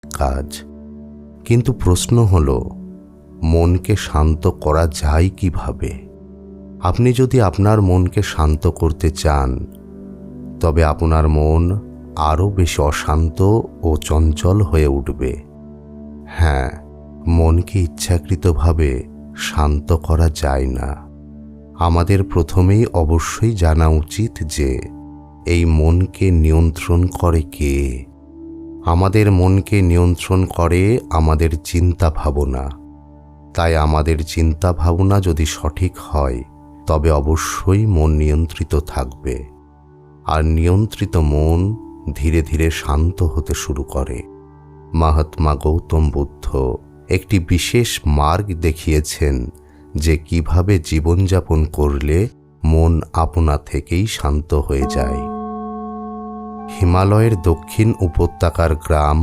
কাজ। কিন্তু প্রশ্ন হলো, মনকে শান্ত করা যায় কিভাবে? আপনি যদি আপনার মনকে শান্ত করতে চান, তবে আপনার মন আরও বেশি অশান্ত ও চঞ্চল হয়ে উঠবে। হ্যাঁ, মনকে ইচ্ছাকৃতভাবে শান্ত করা যায় না। আমাদের প্রথমেই অবশ্যই জানা উচিত যে এই মনকে নিয়ন্ত্রণ করে কে। আমাদের মনকে নিয়ন্ত্রণ করে আমাদের চিন্তা ভাবনা। তাই আমাদের চিন্তা ভাবনা যদি সঠিক হয়, তবে অবশ্যই মন নিয়ন্ত্রিত থাকবে। আর নিয়ন্ত্রিত মন ধীরে ধীরে শান্ত হতে শুরু করে। মহাত্মা গৌতম বুদ্ধ একটি বিশেষ মার্গ দেখিয়েছেন যে কিভাবে জীবনযাপন করলে মন আপনা থেকেই শান্ত হয়ে যায়। হিমালয়ের দক্ষিণ উপত্যকার গ্রাম